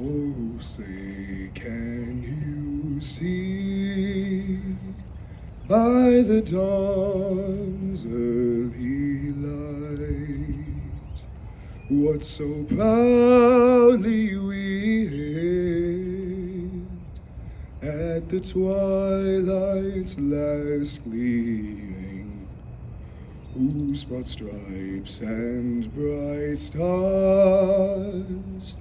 Oh, say, can you see by the dawn's early light what so proudly we hailed at the twilight's last gleaming, whose broad stripes and bright stars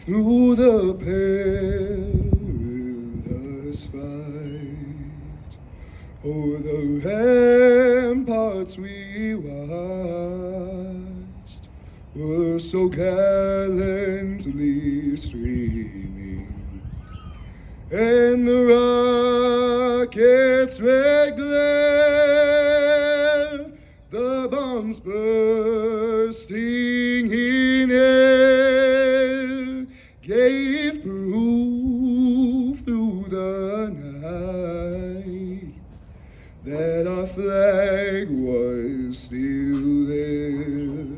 through the perilous fight o'er the ramparts we watched were so gallantly streaming, and the rocket's red glare, the bombs bursting in air, gave proof through the night that our flag was still there.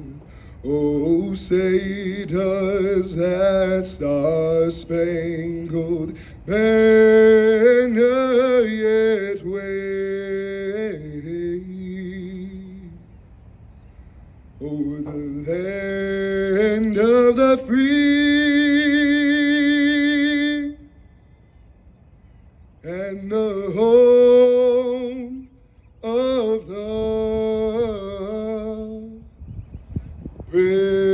Oh, say does that star-spangled banner yet wave over the land of the free and the home of the brave.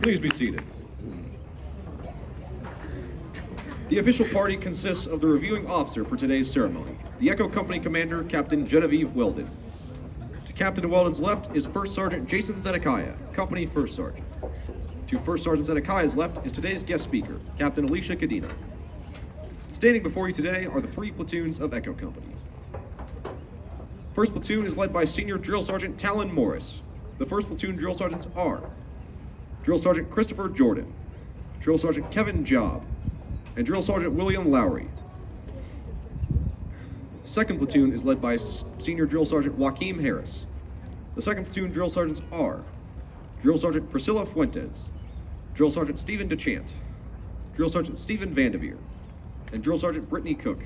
Please be seated. The official party consists of the reviewing officer for today's ceremony, the Echo Company Commander, Captain Genevieve Weldon. To Captain Weldon's left is First Sergeant Jason Zedekiah, Company First Sergeant. To First Sergeant Zedekiah's left is today's guest speaker, Captain Alicia Cadena. Standing before you today are the 3 platoons of Echo Company. First platoon is led by Senior Drill Sergeant Talon Morris. The first platoon drill sergeants are Drill Sergeant Christopher Jordan, Drill Sergeant Kevin Jobb, and Drill Sergeant William Lowry. Second platoon is led by Senior Drill Sergeant Joaquim Harris. The second platoon drill sergeants are Drill Sergeant Priscilla Fuentes, Drill Sergeant Stephen DeChant, Drill Sergeant Stephen Vandeveer, and Drill Sergeant Brittany Cook.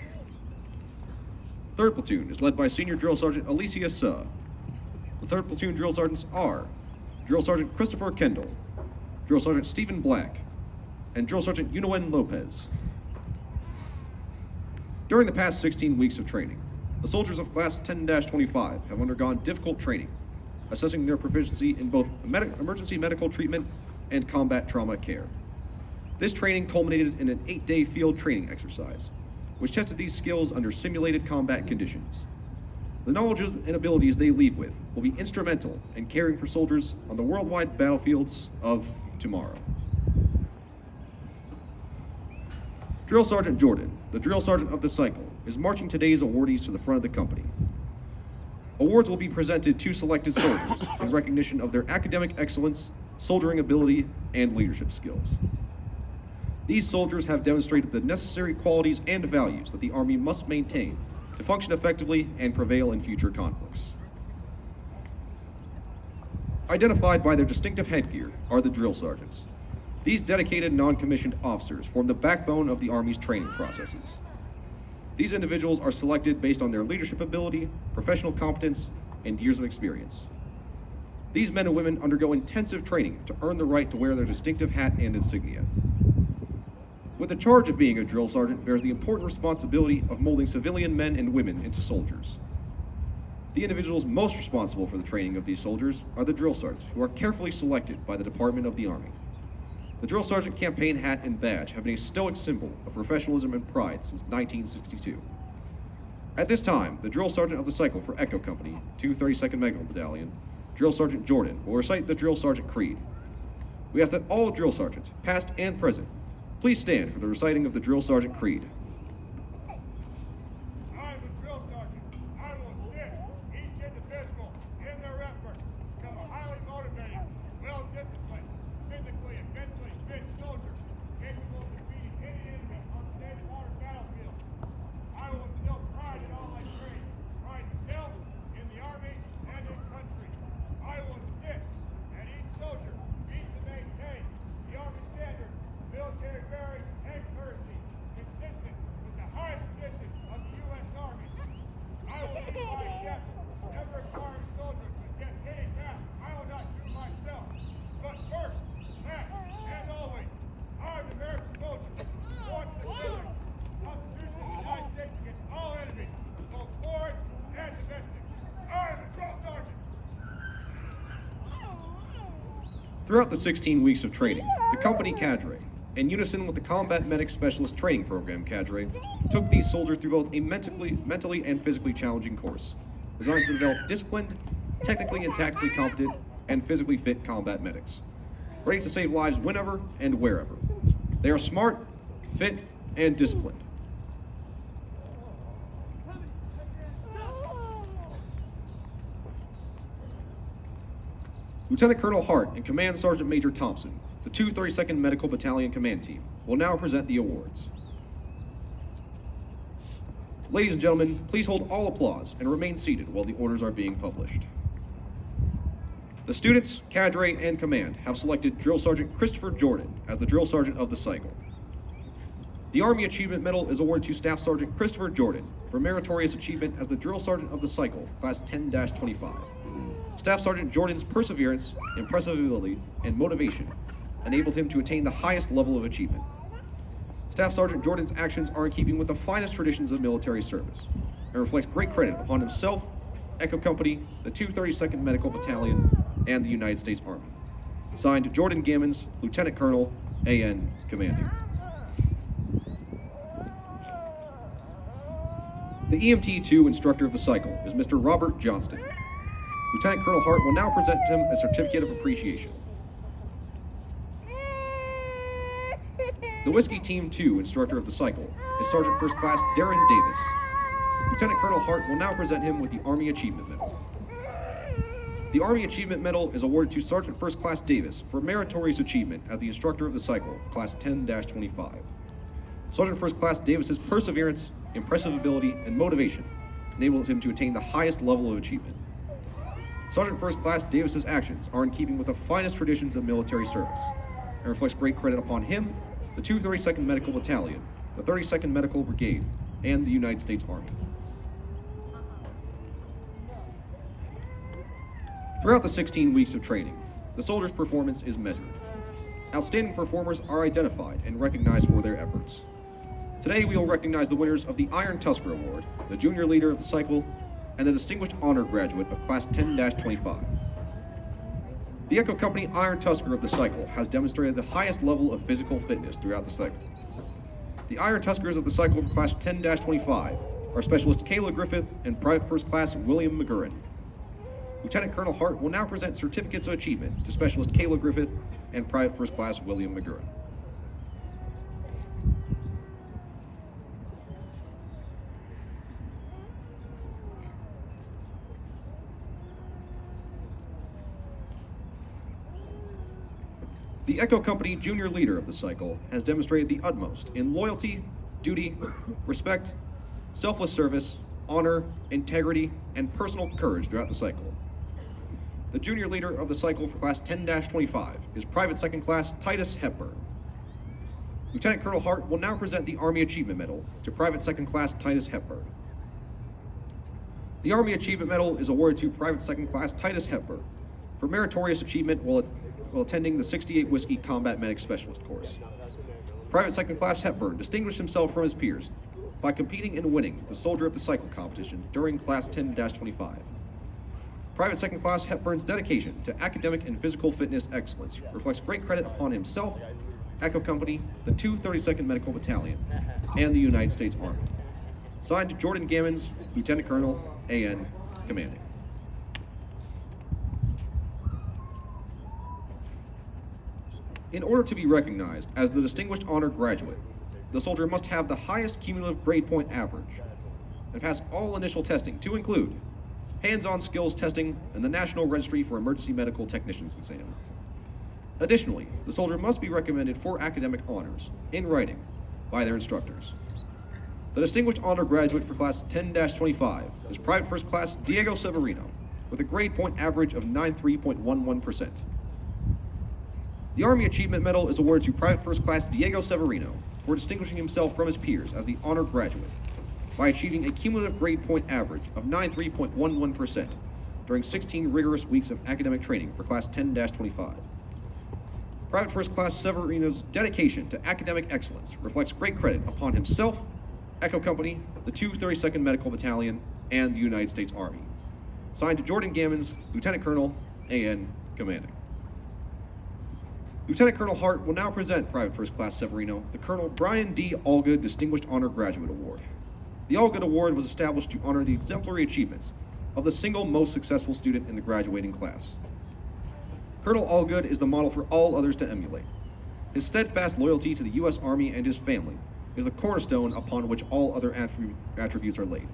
Third platoon is led by Senior Drill Sergeant Alicia Suh. The third platoon drill sergeants are Drill Sergeant Christopher Kendall, Drill Sergeant Stephen Black, and Drill Sergeant Unowen Lopez. During the past 16 weeks of training, the soldiers of Class 10-25 have undergone difficult training, assessing their proficiency in both emergency medical treatment and combat trauma care. This training culminated in an 8-day field training exercise, which tested these skills under simulated combat conditions. The knowledge and abilities they leave with will be instrumental in caring for soldiers on the worldwide battlefields of tomorrow. Drill Sergeant Jordan, the drill sergeant of the cycle, is marching today's awardees to the front of the company. Awards will be presented to selected soldiers in recognition of their academic excellence, soldiering ability, and leadership skills. These soldiers have demonstrated the necessary qualities and values that the Army must maintain to function effectively and prevail in future conflicts. Identified by their distinctive headgear are the drill sergeants. These dedicated non-commissioned officers form the backbone of the Army's training processes. These individuals are selected based on their leadership ability, professional competence, and years of experience. These men and women undergo intensive training to earn the right to wear their distinctive hat and insignia. With the charge of being a drill sergeant bears the important responsibility of molding civilian men and women into soldiers. The individuals most responsible for the training of these soldiers are the drill sergeants, who are carefully selected by the Department of the Army. The drill sergeant campaign hat and badge have been a stoic symbol of professionalism and pride since 1962. At this time, the drill sergeant of the cycle for Echo Company, 232nd Medical Battalion, Drill Sergeant Jordan, will recite the Drill Sergeant Creed. We ask that all drill sergeants, past and present, please stand for the reciting of the Drill Sergeant Creed. I, the drill sergeant, I will assist each individual in their effort to become a highly motivated, well-disciplined, physically and mentally fit soldier, capable of defeating any enemy on the daily Throughout the 16 weeks of training, the company cadre, in unison with the Combat Medic Specialist Training Program cadre, took these soldiers through both a mentally and physically challenging course, designed to develop disciplined, technically and tactically competent, and physically fit combat medics, ready to save lives whenever and wherever. They are smart, fit, and disciplined. Lieutenant Colonel Hart and Command Sergeant Major Thompson, the 232nd Medical Battalion Command Team, will now present the awards. Ladies and gentlemen, please hold all applause and remain seated while the orders are being published. The students, cadre, and command have selected Drill Sergeant Christopher Jordan as the Drill Sergeant of the Cycle. The Army Achievement Medal is awarded to Staff Sergeant Christopher Jordan for meritorious achievement as the Drill Sergeant of the Cycle, Class 10-25. Staff Sergeant Jordan's perseverance, impressive ability, and motivation enabled him to attain the highest level of achievement. Staff Sergeant Jordan's actions are in keeping with the finest traditions of military service and reflects great credit upon himself, Echo Company, the 232nd Medical Battalion, and the United States Army. Signed, Jordan Gammons, Lieutenant Colonel, AN, Commanding. The EMT-2 instructor of the cycle is Mr. Robert Johnston. Lieutenant Colonel Hart will now present him a certificate of appreciation. The Whiskey Team 2 instructor of the cycle is Sergeant First Class Darren Davis. Lieutenant Colonel Hart will now present him with the Army Achievement Medal. The Army Achievement Medal is awarded to Sergeant First Class Davis for meritorious achievement as the instructor of the cycle, Class 10-25. Sergeant First Class Davis's perseverance, impressive ability, and motivation enabled him to attain the highest level of achievement. Sergeant First Class Davis's actions are in keeping with the finest traditions of military service and reflects great credit upon him, the 232nd Medical Battalion, the 32nd Medical Brigade, and the United States Army. Throughout the 16 weeks of training, the soldiers' performance is measured. Outstanding performers are identified and recognized for their efforts. Today we will recognize the winners of the Iron Tusker Award, the Junior Leader of the Cycle, and the Distinguished Honor Graduate of Class 10-25. The Echo Company Iron Tusker of the Cycle has demonstrated the highest level of physical fitness throughout the cycle. The Iron Tuskers of the Cycle for Class 10-25 are Specialist Kayla Griffith and Private First Class William McGurran. Lieutenant Colonel Hart will now present certificates of achievement to Specialist Kayla Griffith and Private First Class William McGurran. The Echo Company Junior Leader of the Cycle has demonstrated the utmost in loyalty, duty, respect, selfless service, honor, integrity, and personal courage throughout the cycle. The Junior Leader of the Cycle for Class 10-25 is Private Second Class Titus Hepburn. Lieutenant Colonel Hart will now present the Army Achievement Medal to Private Second Class Titus Hepburn. The Army Achievement Medal is awarded to Private Second Class Titus Hepburn for meritorious achievement while attending the 68 Whiskey Combat Medic Specialist course. Private Second Class Hepburn distinguished himself from his peers by competing and winning the Soldier of the Cycle competition during Class 10-25. Private Second Class Hepburn's dedication to academic and physical fitness excellence reflects great credit upon himself, Echo Company, the 232nd Medical Battalion, and the United States Army. Signed, Jordan Gammons, Lieutenant Colonel, AN, Commanding. In order to be recognized as the Distinguished Honor Graduate, the soldier must have the highest cumulative grade point average and pass all initial testing to include hands-on skills testing and the National Registry for Emergency Medical Technicians exam. Additionally, the soldier must be recommended for academic honors in writing by their instructors. The Distinguished Honor Graduate for Class 10-25 is Private First Class Diego Severino with a grade point average of 93.11%. The Army Achievement Medal is awarded to Private First Class Diego Severino for distinguishing himself from his peers as the honor graduate by achieving a cumulative grade point average of 93.11% during 16 rigorous weeks of academic training for Class 10-25. Private First Class Severino's dedication to academic excellence reflects great credit upon himself, Echo Company, the 232nd Medical Battalion, and the United States Army. Signed, Jordan Gammons, Lieutenant Colonel, AN, Commanding. Lieutenant Colonel Hart will now present Private First Class Severino the Colonel Brian D. Allgood Distinguished Honor Graduate Award. The Allgood Award was established to honor the exemplary achievements of the single most successful student in the graduating class. Colonel Allgood is the model for all others to emulate. His steadfast loyalty to the U.S. Army and his family is the cornerstone upon which all other attributes are laid.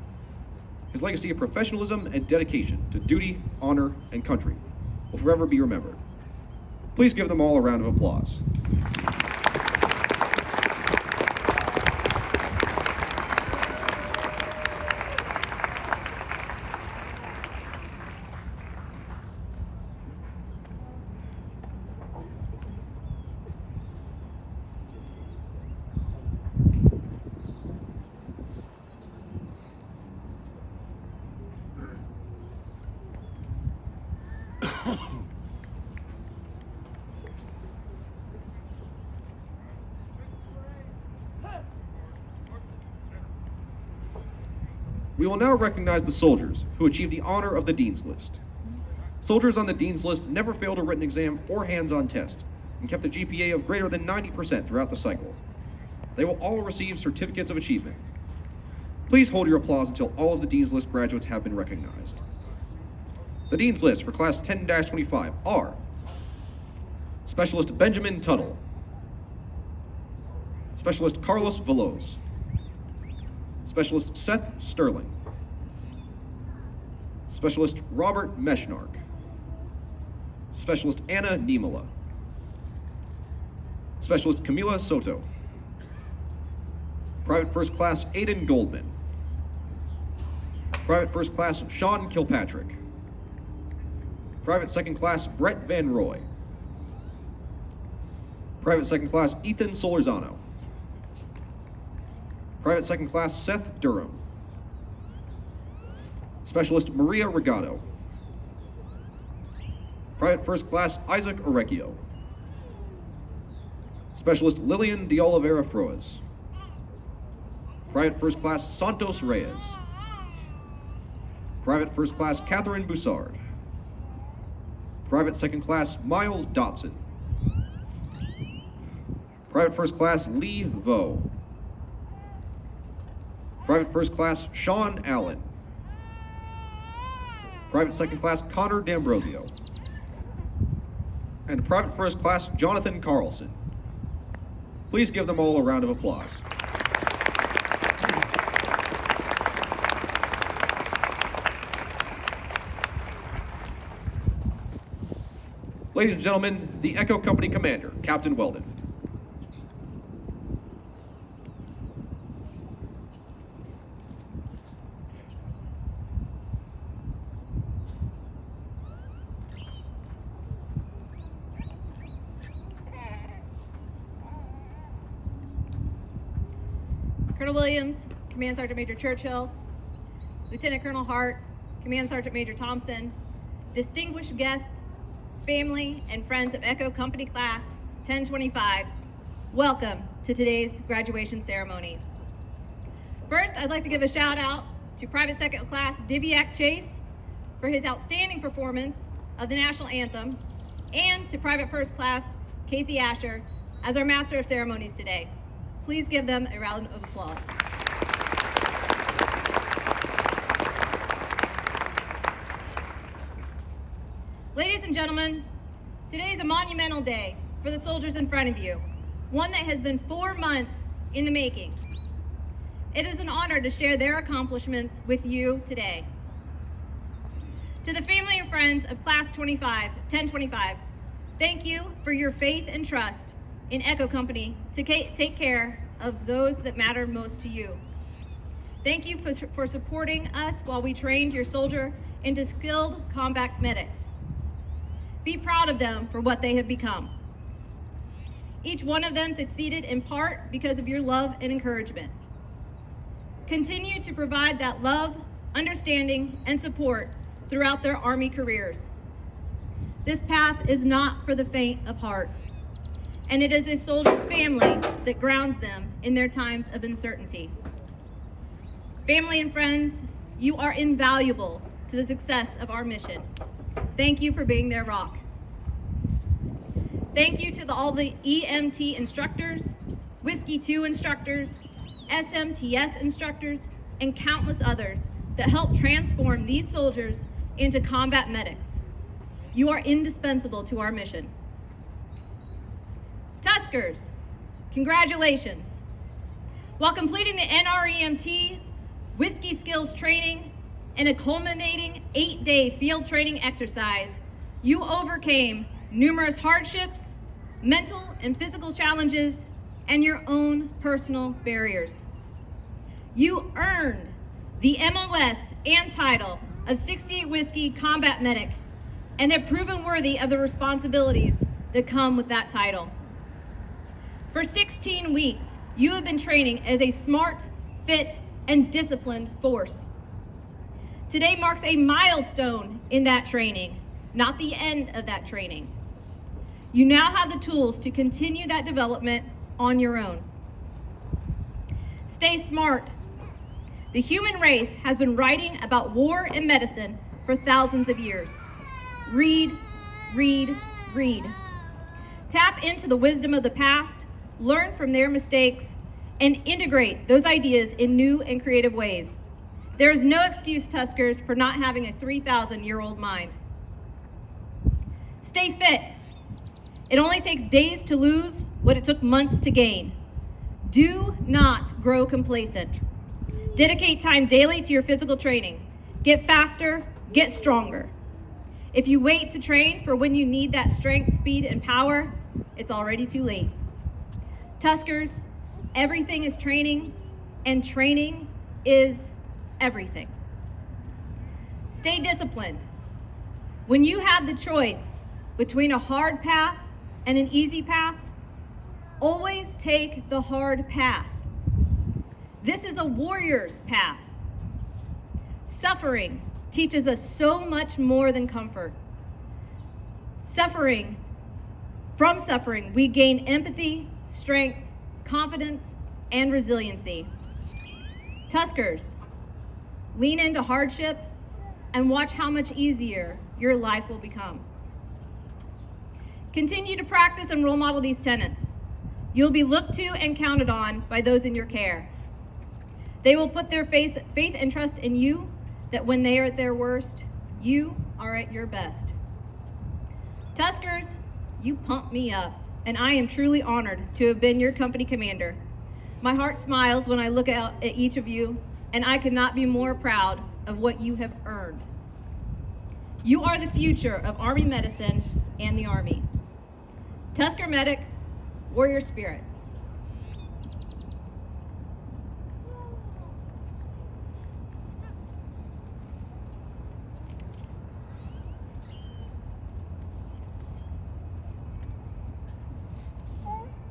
His legacy of professionalism and dedication to duty, honor, and country will forever be remembered. Please give them all a round of applause. We will now recognize the soldiers who achieved the honor of the Dean's List. Soldiers on the Dean's List never failed a written exam or hands-on test and kept a GPA of greater than 90% throughout the cycle. They will all receive certificates of achievement. Please hold your applause until all of the Dean's List graduates have been recognized. The Dean's List for Class 10-25 are Specialist Benjamin Tuttle, Specialist Carlos Veloz, Specialist Seth Sterling, Specialist Robert Meshnark, Specialist Anna Niemela, Specialist Camila Soto, Private First Class Aidan Goldman, Private First Class Sean Kilpatrick, Private Second Class Brett Van Roy, Private Second Class Ethan Solorzano, Private Second Class Seth Durham, Specialist Maria Regato, Private First Class Isaac Orecchio, Specialist Lillian de Oliveira Froes, Private First Class Santos Reyes, Private First Class Catherine Boussard, Private Second Class Miles Dotson, Private First Class Lee Vo, Private First Class Sean Allen, Private Second Class Connor D'Ambrosio, and Private First Class Jonathan Carlson. Please give them all a round of applause. Ladies and gentlemen, the Echo Company Commander, Captain Weldon. Colonel Williams, Command Sergeant Major Churchill, Lieutenant Colonel Hart, Command Sergeant Major Thompson, distinguished guests, family, and friends of Echo Company Class 1025, welcome to today's graduation ceremony. First, I'd like to give a shout out to Private Second Class Diviak Chase for his outstanding performance of the National Anthem, and to Private First Class Casey Asher as our Master of Ceremonies today. Please give them a round of applause. Ladies and gentlemen, today is a monumental day for the soldiers in front of you, one that has been 4 months in the making. It is an honor to share their accomplishments with you today. To the family and friends of Class 1025, thank you for your faith and trust in Echo Company to take care of those that matter most to you. Thank you for supporting us while we trained your soldier into skilled combat medics. Be proud of them for what they have become. Each one of them succeeded in part because of your love and encouragement. Continue to provide that love, understanding, and support throughout their Army careers. This path is not for the faint of heart, and it is a soldier's family that grounds them in their times of uncertainty. Family and friends, you are invaluable to the success of our mission. Thank you for being their rock. Thank you to all the EMT instructors, Whiskey 2 instructors, SMTS instructors, and countless others that helped transform these soldiers into combat medics. You are indispensable to our mission. Tuskers, congratulations. While completing the NREMT, Whiskey Skills training, and a culminating 8-day field training exercise, you overcame numerous hardships, mental and physical challenges, and your own personal barriers. You earned the MOS and title of 68 Whiskey Combat Medic and have proven worthy of the responsibilities that come with that title. For 16 weeks, you have been training as a smart, fit, and disciplined force. Today marks a milestone in that training, not the end of that training. You now have the tools to continue that development on your own. Stay smart. The human race has been writing about war and medicine for thousands of years. Read, read, read. Tap into the wisdom of the past, learn from their mistakes, and integrate those ideas in new and creative ways. There is no excuse, Tuskers, for not having a 3,000-year-old mind. Stay fit. It only takes days to lose what it took months to gain. Do not grow complacent. Dedicate time daily to your physical training. Get faster, get stronger. If you wait to train for when you need that strength, speed, and power, it's already too late. Tuskers, everything is training, and training is everything. Stay disciplined. When you have the choice between a hard path and an easy path, always take the hard path. This is a warrior's path. Suffering teaches us so much more than comfort. From suffering, we gain empathy, strength, confidence, and resiliency. Tuskers, lean into hardship and watch how much easier your life will become. Continue to practice and role model these tenets. You'll be looked to and counted on by those in your care. They will put their faith and trust in you, that when they are at their worst, you are at your best. Tuskers, you pump me up, and I am truly honored to have been your company commander. My heart smiles when I look out at each of you, and I could not be more proud of what you have earned. You are the future of Army medicine and the Army. Tusker Medic, warrior spirit.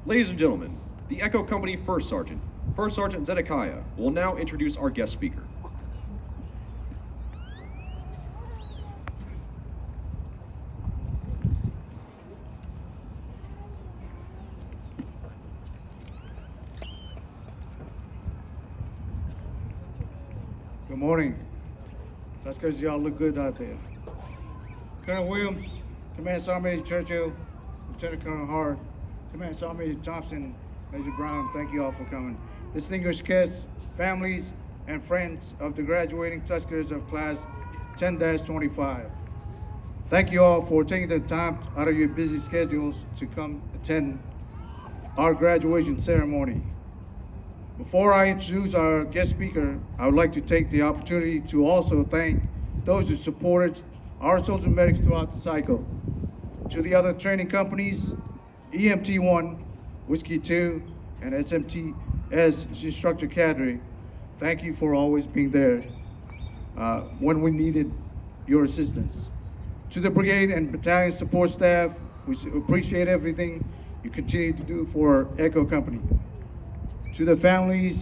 Ladies and gentlemen, the Echo Company First Sergeant Zedekiah, will now introduce our guest speaker. Good morning. That's because y'all look good out there. Colonel Williams, Command Sergeant Major Churchill, Lieutenant Colonel Hart, Command Sergeant Major Thompson, Major Brown, thank you all for coming. Distinguished guests, families, and friends of the graduating Tuskers of Class 10-25. Thank you all for taking the time out of your busy schedules to come attend our graduation ceremony. Before I introduce our guest speaker, I would like to take the opportunity to also thank those who supported our soldier medics throughout the cycle. To the other training companies, EMT 1, Whiskey 2, and SMTS instructor cadre, thank you for always being there when we needed your assistance. To the brigade and battalion support staff, we appreciate everything you continue to do for Echo Company. To the families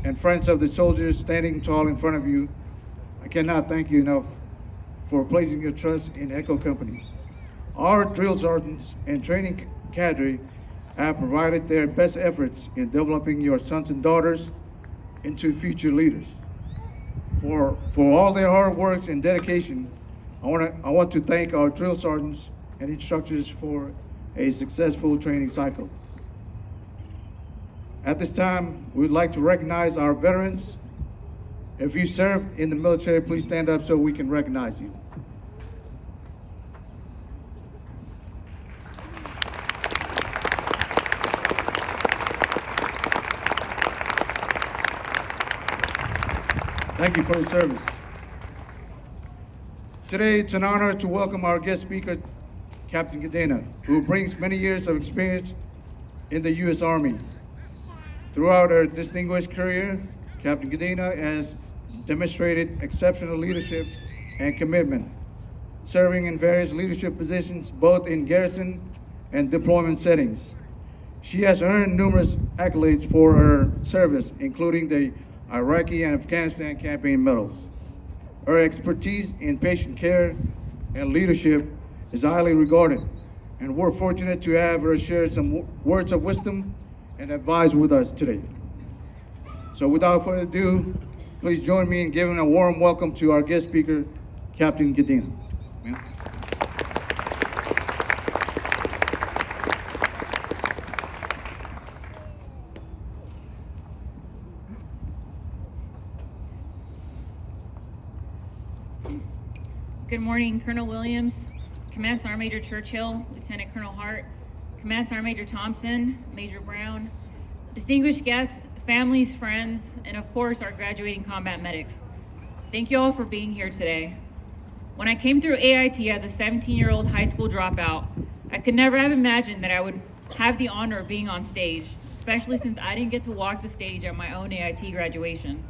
and friends of the soldiers standing tall in front of you, I cannot thank you enough for placing your trust in Echo Company. Our drill sergeants and training cadre have provided their best efforts in developing your sons and daughters into future leaders. For all their hard work and dedication, I want to thank our drill sergeants and instructors for a successful training cycle. At this time, we would like to recognize our veterans. If you served in the military, please stand up so we can recognize you. Thank you for your service. Today, it's an honor to welcome our guest speaker, Captain Cadena, who brings many years of experience in the U.S. Army. Throughout her distinguished career, Captain Cadena has demonstrated exceptional leadership and commitment, serving in various leadership positions both in garrison and deployment settings. She has earned numerous accolades for her service, including the Iraqi and Afghanistan campaign medals. Her expertise in patient care and leadership is highly regarded, and we're fortunate to have her share some words of wisdom and advice with us today. So without further ado, please join me in giving a warm welcome to our guest speaker, Captain Cadena. Good morning, Colonel Williams, Command Sergeant Major Churchill, Lieutenant Colonel Hart, Command Sergeant Major Thompson, Major Brown, distinguished guests, families, friends, and of course our graduating combat medics. Thank you all for being here today. When I came through AIT as a 17-year-old high school dropout, I could never have imagined that I would have the honor of being on stage, especially since I didn't get to walk the stage at my own AIT graduation.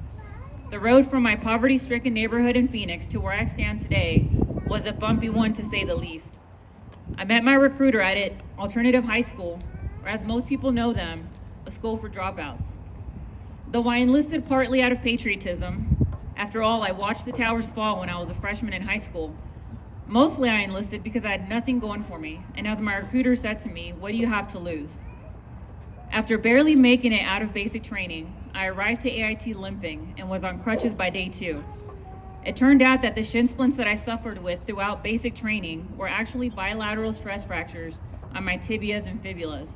The road from my poverty-stricken neighborhood in Phoenix to where I stand today was a bumpy one, to say the least. I met my recruiter at an alternative high school, or as most people know them, a school for dropouts. Though I enlisted partly out of patriotism, after all, I watched the towers fall when I was a freshman in high school. Mostly I enlisted because I had nothing going for me, and as my recruiter said to me, "What do you have to lose?" After barely making it out of basic training, I arrived to AIT limping and was on crutches by day 2. It turned out that the shin splints that I suffered with throughout basic training were actually bilateral stress fractures on my tibias and fibulas.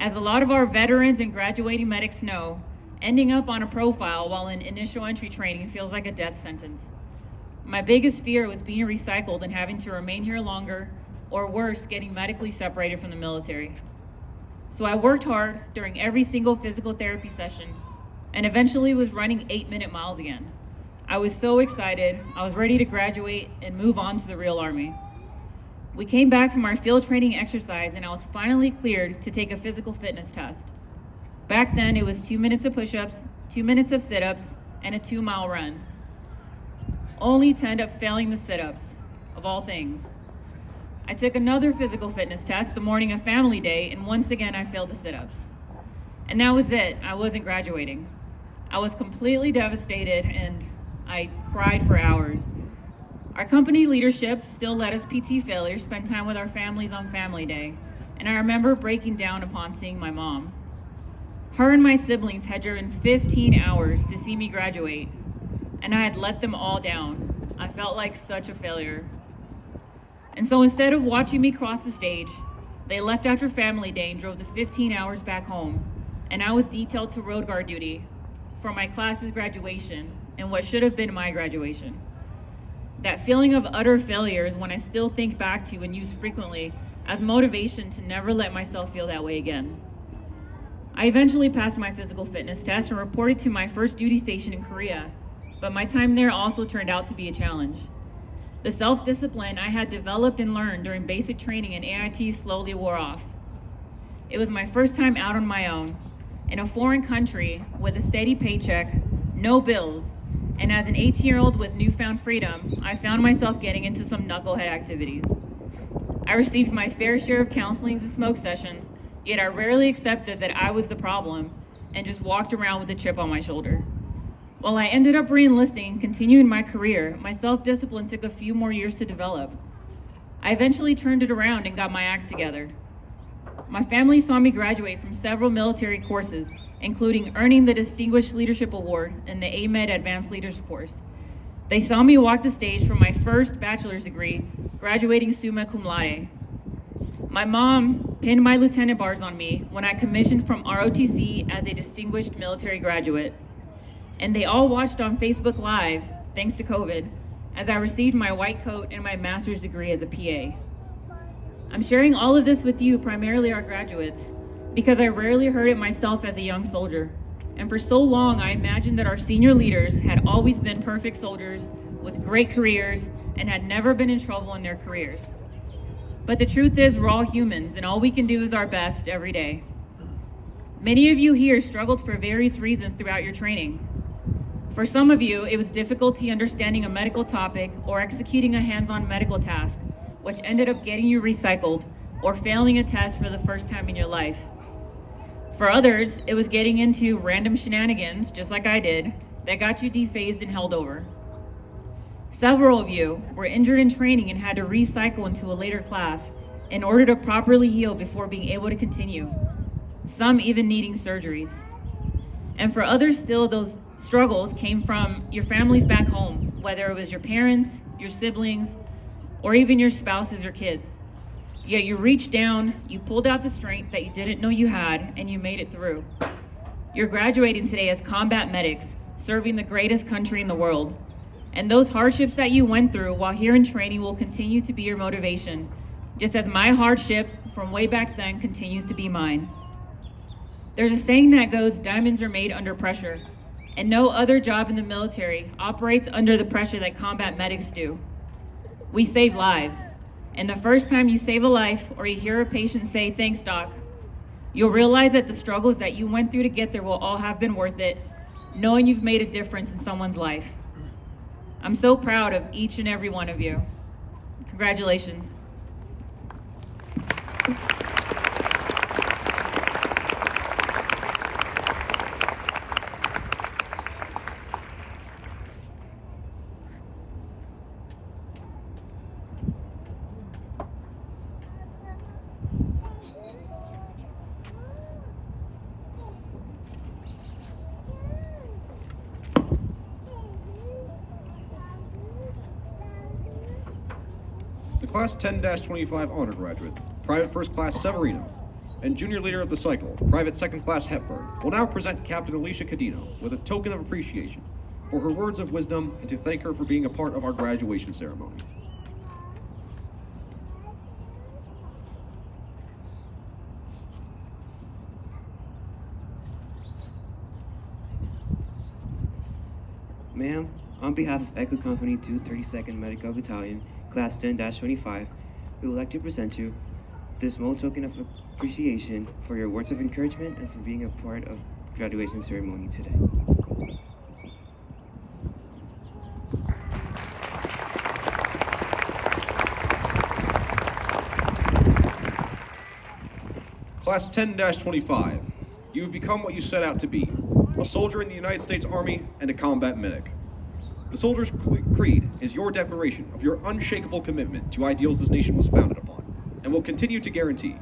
As a lot of our veterans and graduating medics know, ending up on a profile while in initial entry training feels like a death sentence. My biggest fear was being recycled and having to remain here longer, or worse, getting medically separated from the military. So I worked hard during every single physical therapy session and eventually was running 8-minute miles again. I was so excited, I was ready to graduate and move on to the real Army. We came back from our field training exercise and I was finally cleared to take a physical fitness test. Back then it was 2 minutes of push-ups, 2 minutes of sit-ups, and a 2-mile run. Only to end up failing the sit-ups, of all things. I took another physical fitness test the morning of family day, and once again I failed the sit-ups. And that was it, I wasn't graduating. I was completely devastated and I cried for hours. Our company leadership still let us PT failures spend time with our families on family day, and I remember breaking down upon seeing my mom. Her and my siblings had driven 15 hours to see me graduate, and I had let them all down. I felt like such a failure. And so instead of watching me cross the stage, they left after family day and drove the 15 hours back home, and I was detailed to road guard duty for my class's graduation and what should have been my graduation. That feeling of utter failure is one I still think back to and use frequently as motivation to never let myself feel that way again. I eventually passed my physical fitness test and reported to my first duty station in Korea, but my time there also turned out to be a challenge. The self-discipline I had developed and learned during basic training in AIT slowly wore off. It was my first time out on my own, in a foreign country with a steady paycheck, no bills, and as an 18-year-old with newfound freedom, I found myself getting into some knucklehead activities. I received my fair share of counselings and smoke sessions, yet I rarely accepted that I was the problem and just walked around with a chip on my shoulder. While I ended up re-enlisting and continuing my career, my self-discipline took a few more years to develop. I eventually turned it around and got my act together. My family saw me graduate from several military courses, including earning the Distinguished Leadership Award in the AMED Advanced Leaders course. They saw me walk the stage for my first bachelor's degree, graduating summa cum laude. My mom pinned my lieutenant bars on me when I commissioned from ROTC as a distinguished military graduate. And they all watched on Facebook Live, thanks to COVID, as I received my white coat and my master's degree as a PA. I'm sharing all of this with you, primarily our graduates, because I rarely heard it myself as a young soldier. And for so long, I imagined that our senior leaders had always been perfect soldiers with great careers and had never been in trouble in their careers. But the truth is, we're all humans, and all we can do is our best every day. Many of you here struggled for various reasons throughout your training. For some of you, it was difficulty understanding a medical topic or executing a hands-on medical task, which ended up getting you recycled or failing a test for the first time in your life. For others, it was getting into random shenanigans, just like I did, that got you defazed and held over. Several of you were injured in training and had to recycle into a later class in order to properly heal before being able to continue, some even needing surgeries. And for others still, those struggles came from your families back home, whether it was your parents, your siblings, or even your spouses or kids. Yet you reached down, you pulled out the strength that you didn't know you had, and you made it through. You're graduating today as combat medics, serving the greatest country in the world. And those hardships that you went through while here in training will continue to be your motivation, just as my hardship from way back then continues to be mine. There's a saying that goes, diamonds are made under pressure, and no other job in the military operates under the pressure that combat medics do. We save lives. And the first time you save a life or you hear a patient say, "Thanks, doc," you'll realize that the struggles that you went through to get there will all have been worth it, knowing you've made a difference in someone's life. I'm so proud of each and every one of you. Congratulations. Class 10-25 honor graduate, Private First Class Severino, and Junior Leader of the Cycle, Private Second Class Hepburn, will now present Captain Alicia Cadino with a token of appreciation for her words of wisdom and to thank her for being a part of our graduation ceremony. Ma'am, on behalf of Echo Company 232nd Medical Battalion, Class 10-25, we would like to present you this small token of appreciation for your words of encouragement and for being a part of graduation ceremony today. Class 10-25, you have become what you set out to be, a soldier in the United States Army and a combat medic. The Soldier's Creed is your declaration of your unshakable commitment to ideals this nation was founded upon, and will continue to guarantee.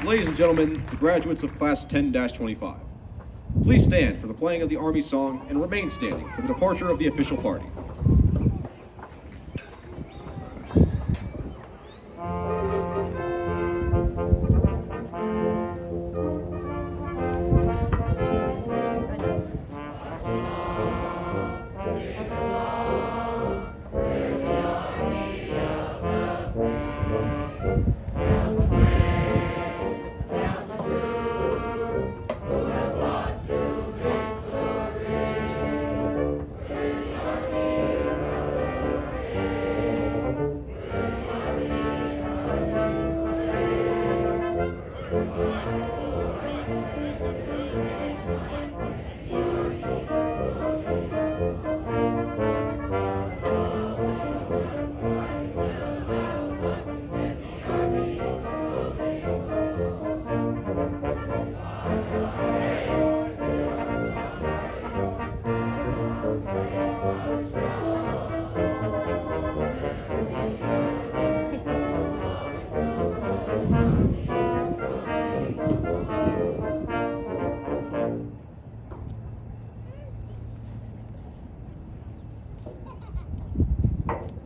Ladies and gentlemen, the graduates of Class 10-25. Please stand for the playing of the Army song and remain standing for the departure of the official party. Who have fought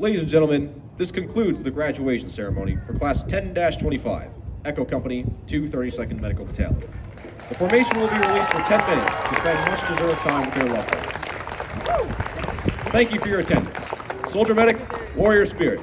Ladies and gentlemen, this concludes the graduation ceremony for Class 10-25, Echo Company 232nd Medical Battalion. The formation will be released for 10 minutes to spend much deserved time with their loved ones. Thank you for your attendance. Soldier Medic, Warrior Spirit.